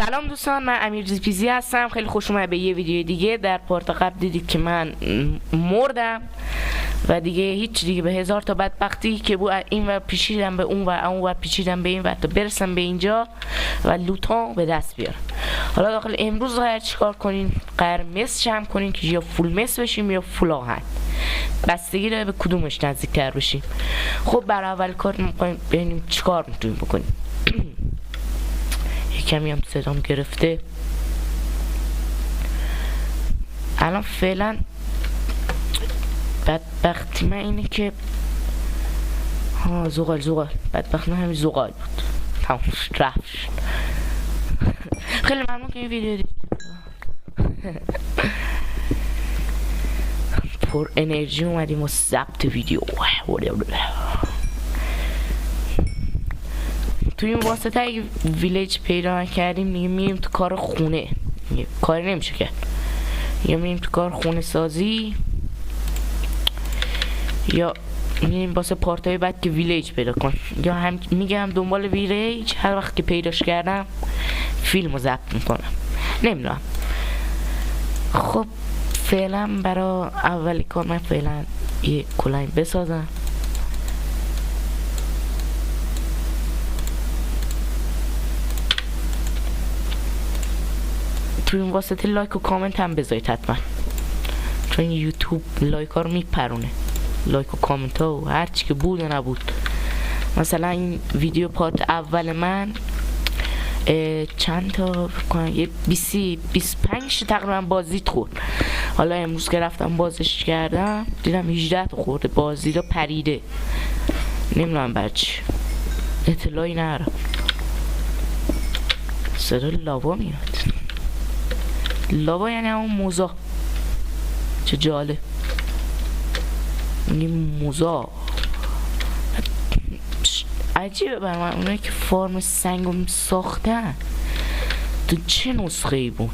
سلام دوستان، من امیر پیزی هستم. خیلی خوش اومد به یه ویدیو دیگه. در پارت قبل دیدید که من مردم و دیگه هیچ دیگه به هزار تا بدبختی که بود این و پیچیدم به اون و اون و پیچیدم به این و تا برسم به اینجا و لوتان به دست بیارم. حالا داخل امروز قرار چیکار کنین؟ قرار مس جمع کنین که یا فول مس بشیم یا فول آهن، بستگی داره به کدومش نزدیک‌تر بشیم. خب برای اول کار می‌خوایم ببینیم چیکار می‌تونیم بکنیم. کمی هم صدام گرفته. الان فعلا بدبختی من اینه که زغال بدبختی من همین زغال بود. تمام رفت. خیلی ممنون که این ویدیو دید. پر انرژی اومدیم و ضبط ویدیو. توی این واسطه اگه ویلیج پیدا کردیم دیگه میریم تو کار خونه، کاری نمیشه کرد، یا میریم تو کار خونه سازی یا میریم واسه پارتای بعد که ویلیج پیدا کن، یا هم میگم دنبال ویلیج هر وقت که پیداش کردم فیلمو ضبط میکنم. نمیدونم. خب فعلا برای اولی کار من فعلا یه کلاین بسازم. توی این واسطه لایک و کامنت هم بذارید حتما، چون یوتیوب لایک ها رو میپرونه. لایک و کامنت ها و هرچی که بود و نبود. مثلا این ویدیو پارت اول من چند تا یه 25 تقریبا بازدید خورد. حالا امروز که رفتم بازش کردم دیدم 18 تا خورده، بازدید ها پریده. نمیدونم بچه اطلاعی نرم. صدا لاوا میاد. لاوا یعنی همون موزا. چه جالب میگیم موزا. عجیبه بر من اونایی که فرم سنگو ساختن تو چه نسخه ای بود،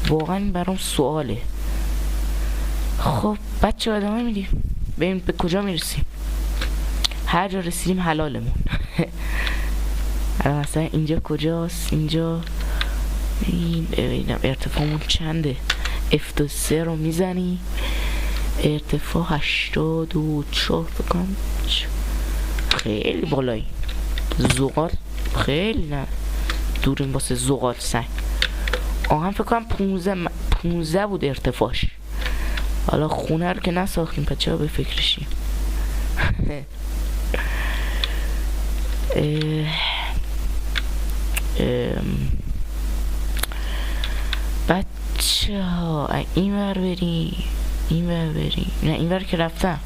واقعا برام سواله. خب بچه ادامه میدیم ببینیم به کجا میرسیم. هر جا رسیدیم حلالمون. مثلا اینجا کجاست؟ اینجا ببینم ارتفاعمون چنده. F3 رو میزنی ارتفاع 84 بکنم. خیلی بالایی. زغال خیلی نه دوریم واسه زغال سنگ. آهن فکر کنم 15 بود ارتفاعش. حالا خونه رو که نساختیم پس چرا به فکرشیم. بچه ها این ور بریم، این ور بریم، نه این ور که رفتم،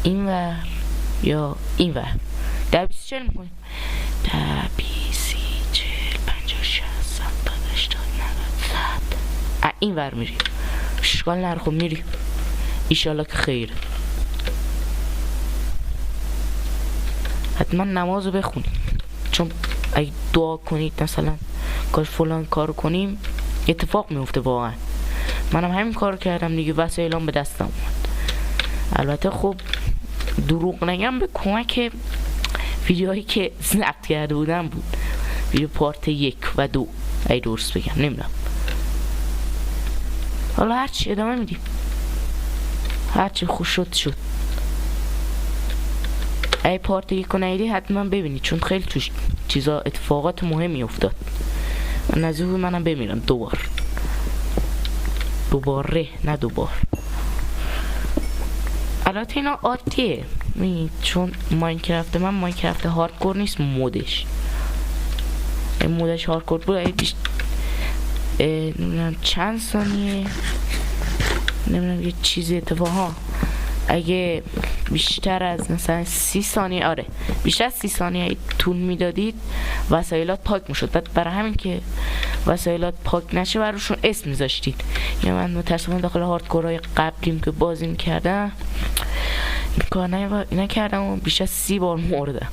این ور یا این ور. 10 20 40 میکنیم. 10 20 40 50 60 70 80 90 100. این ور میریم. اشکال نره خب میریم. ایشالله که خیره. حتما نمازو بخونیم، چون اگه دعا کنید مثلا کار فلان کارو کنیم اتفاق میفته. واقعا منم همین کار کردم دیگه، وسایلام به دستم اومد. البته خب دروغ نگم به کمک ویدیوهایی که ضبط کرده بودم بود. ویدیو پارت 1 و 2 ای درست بگم نمیدونم. حالا هرچی ادامه میدیم، هرچی خوش شد. ای پارت 1 و ندیدی حتما ببینید، چون خیلی توش چیزا اتفاقات مهمی افتاد. من از اون منم بمیرم دوباره نه دوبار. البته اینا عادیه چون ماینکرافت من ماینکرافت هاردکور نیست. مودش هاردکور بود. نمیدونم چند ثانیه، نمیدونم یه چیزی اتفاقا اگه بیشتر از مثلا 30 ثانیه، آره بیشتر از 30 ثانیه طول میدادید وسایلات پاک میشد. بعد برای همین که وسایلات پاک نشه براشون اسم میذاشتید. یا من متاسفانه داخل هاردکورهای قبلیم که بازی میکردم این کار نکردم و بیشتر از 30 بار مردم.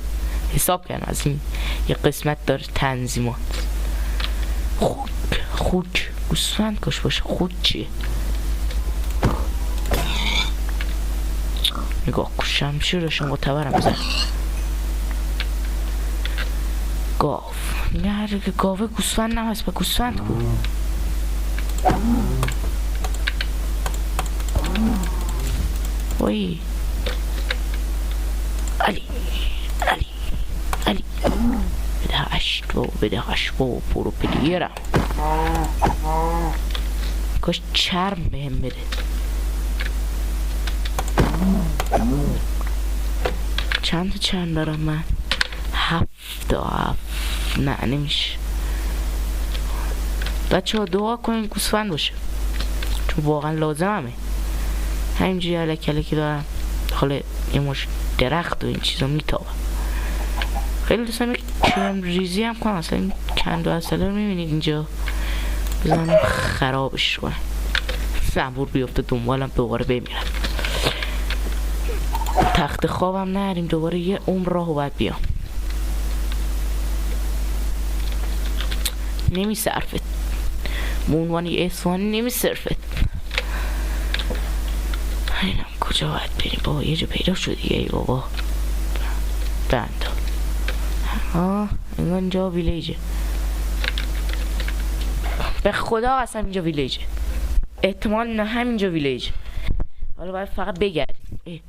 حساب کردم از این یه قسمت داره تنظیمات. خوک گوسفند کاش باشه. خوک چیه؟ نگاه شمشیر داشتم معتبرم بزن. گاو نه که گاوه گوسفند هم هست، به گوسفند کو وای علی بده هشت برو پلیرم کاش چرم بهم بده. چند تا چرم دارم من؟ 7 نه نمیشه. بچه ها دعا کنین گوسفند باشه چون واقعا لازمه. همینجوری الکی دارم حالا یه مش درخت و این چیزا میتابم. خیلی دوستم یک کرم ریزی هم کنم. اصلا این کندو اصلا رو میبینید اینجا بزنم خرابش کنم. زنبور بیفته دنبالم دوباره بمیرم. تخت خوابم نریم دوباره یه عمر راهو باید بیام. نمی صرفت مونوانی اصفانی نمی صرفت. اینم کجا باید بریم بابا؟ یه جا پیدا شد دیگه ای بابا. بند اینجا ویلیجه. به خدا قسم اینجا ویلیجه. احتمال نه همینجا ویلیجه. حالا باید فقط بگردیم.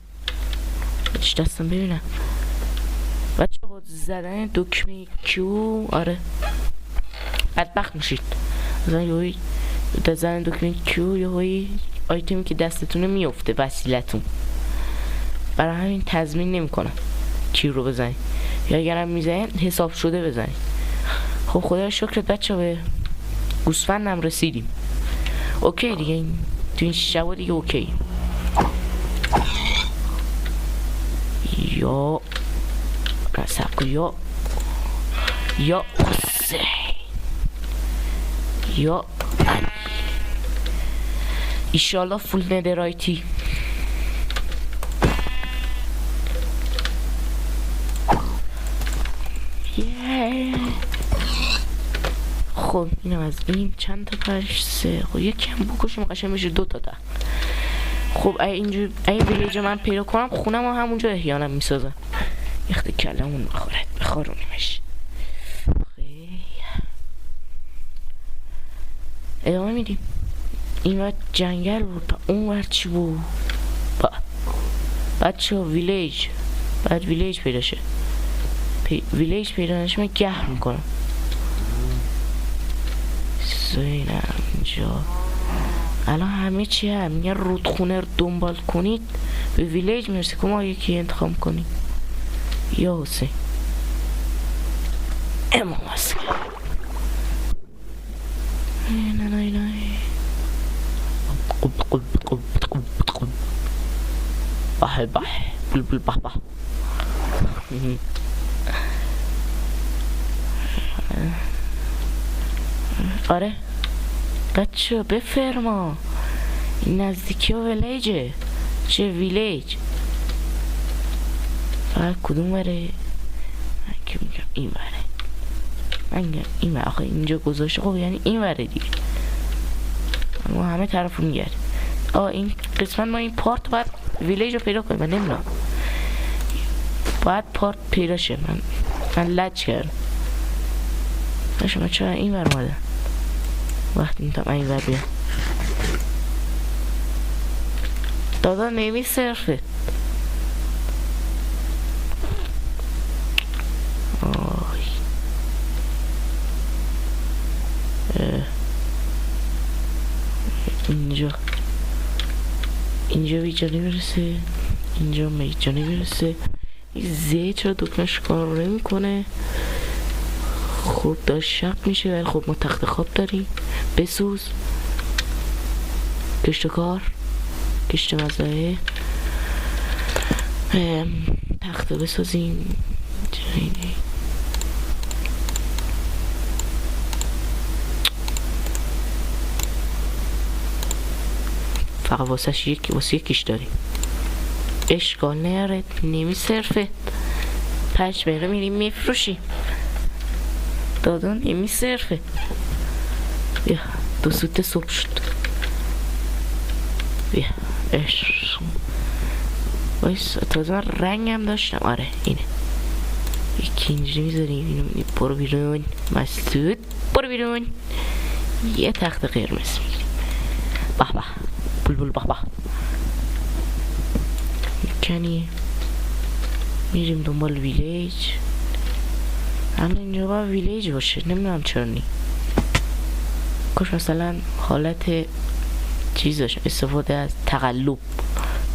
چی دستم ببینم بچه با زدن دکمه کیو آره بدبخت میشید. مثلا یهویی زدن دکمه کیو یهویی آیتمی که دستتونه میفته وسیلتون. برای همین تضمین نمیکنم کیو رو بزنید یا اگرم میزنید حساب شده بزنید. خب خدا شکرت بچه به گوسفندم رسیدیم. اوکی دیگه تو این شبا دیگه اوکی. یا سبکو یا حسین یا علی ایشالله فول ندرایتی. خب اینم از این چند تا پرش 3. خب یکی هم بکشم قشنگ میشه 2 تا. خب اینجا ویلیج من پیدا کنم خونم همونجا احیانا میسازم. یخت کلمون بخارونیمش. ادامه میدیم. این وقت جنگل بود اون وقت چی بود؟ بچه ها ویلیج بعد ویلیج پیدا شه. ویلیج پیدا نشه من گهر میکنم. اینم اینجا الان همه چی هم میگه رودخونه رو دنبال کنید به ویلیج میرسه که ما یکی انتخاب کنید. یا حسین امام حسین نه باه بلبل باه آره بچه بفرما این نزدیکی ها ویلیجه. چه ویلیج؟ فقط کدوم بره؟ من که میگم این بره. من میگم این بره. آخه اینجا گذاشته خب یعنی این بره دیگه. ما همه طرف رو میگردیم. این قسمت ما این پارت باید ویلیج رو پیدا کنیم. من نمیدونم باید پارت پیدا شه. من لج کردم. من چرا این بر اومده وقتی میتونم این بر بیام. دادا نمی صرفه. اینجا بیجا نمیرسه. اینجا میجا نمیرسه. این زه چرا دکمش کار رو نمی کنه؟ خب داشت شب میشه ولی خب ما تخت خواب داریم. بسوز کشت کار کشت مزایه تخت بسازیم. فقط واسه یکیش داریم. اشکال نره نمی صرفه. 5 مهره میریم میفروشیم. دادن نمی صرفه. بیا 2 سوت صبح شد. بیا وایس تازه من رنگ هم داشتم. آره اینه یکی اینجوری میذاریم، اینو میگیم برو بیرون مسعود، برو بیرون. یه تخت قرمز میگیریم. به به بلبل به به. میکنی میریم دنبال ویلیج. الان اینجا باید ویلیج باشه، نمیدونم چرا نی. کاش مثلا حالت چیز داشت، استفاده از تقلب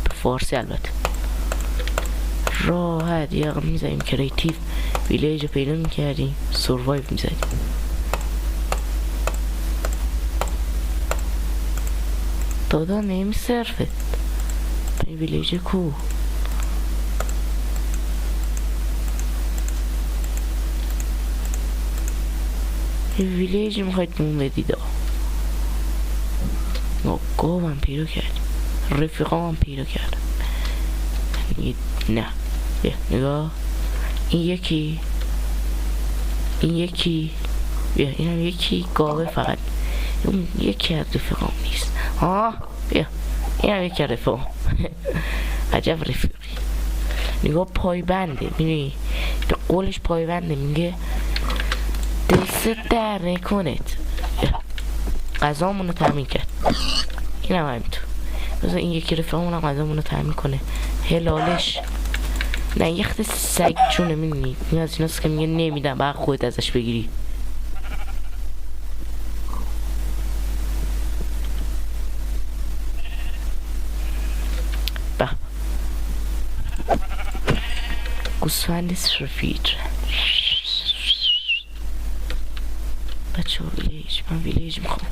به فارسی البته. راحت یه میزنیم کریتیو ویلیج رو پیدا میکردیم، سروایو میزدیم. دادا نمی صرفت این ویلیج کو. یه ویلیج میخواید نون بدید. ما گاوم پیدا کردیم، رفیقام پیدا کردم. نه نگاه، این یکی بیا، این هم یکی گاوه، فقط اون یکی از رفیقام نیست. بیا این هم یکی از رفیقام. عجب رفیقی. نگاه پایبنده، میدونی به قولش پایبنده، میگه دست در نکنت. غذامونو تامین کرد. این هم همینطور. بذار این یکی رفیقامون هم غذامونو تامین کنه. هلالش. نه یه خط سگ چونه، میدونی این از ایناست که میگه نمیدم باید خودت ازش بگیری. گوسفند سفید. بچه ها ویلیج، من ویلیج میخوام.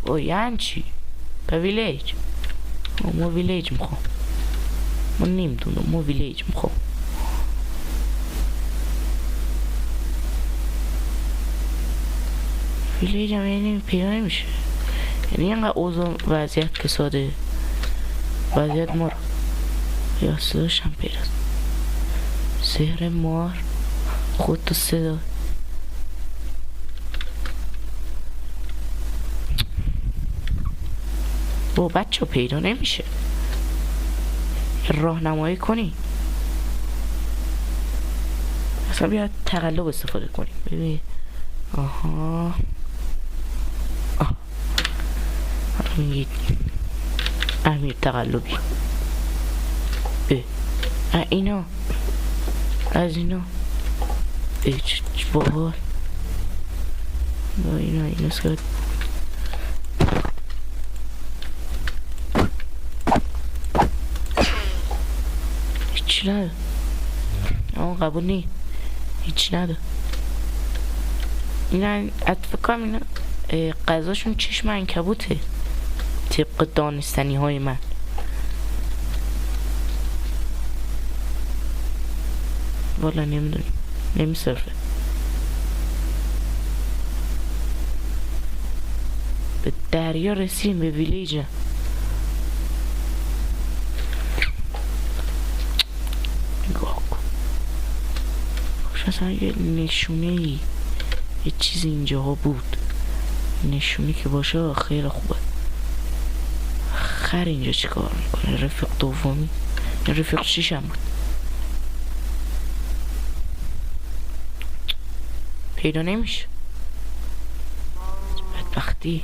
او یعنی چی؟ به ویلیج ما ویلیج میخوام. من نمیدونم، ما ویلیج میخوام. ویلیج هم یعنی پیدا نمیشه، یعنی اینقدر اوضاع وضعیت کساده. وضعیت ما یا صداش هم پیداست. زهر مار خود تو صدا. با بچه پیدا نمیشه، راهنمایی کنی. اصلا بیاد تقلب استفاده کنیم. ببین آها میگید امیر تقلبی. اینا از اینا چه باحال. اینا سکت هیچ نده. اما قبول نی هیچ نده. اینا اتفاقا اینا غذاشون چشم عنکبوته طبق دانستنی های من. والا نمیدونیم، نمیصرفه. به دریا رسیم، به ویلیج. نگاه کن، خوش اصلا یه نشونه ای یه چیزی اینجاها بود. نشونی که باشه خیلی خوبه. خر اینجا چی کار میکنه؟ رفیق دومی یا رفیق شیشم بود. پیدا نمیشه. بدبختی.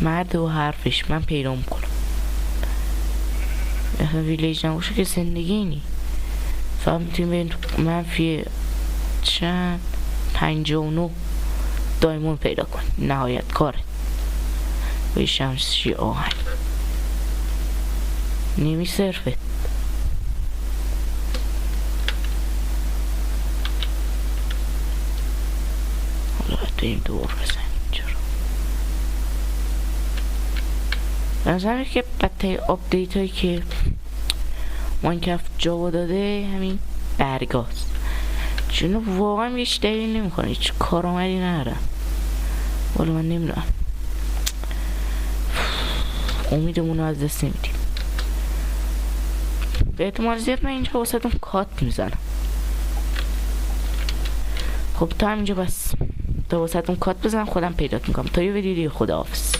مرد و حرفش من پیدا میکنم. اصلا ویلیج نباشه که زندگی نی. فقط میتونیم بریم منفی چند 59 دایموند پیدا کن. نهایت کاره. به شمشی آهن نمی صرفه. بریم دور بزنیم اینجا رو. نظرم که بدترین آپدیت هایی که ماینکرافت جاوا داده همین برگاست، چون واقعا هیچ دلیل نمیکنه، هیچ کارآمدی نداره. والا من نمیدونم، امیدمون رو از دست نمیدیم. به احتمال زیاد من اینجا واسهتون کات میزنم. خب تا همینجا بس. تا واسهتون کات بزنم خودم پیدات میکنم. تا یه ویدیو دیگه، خداحافظ.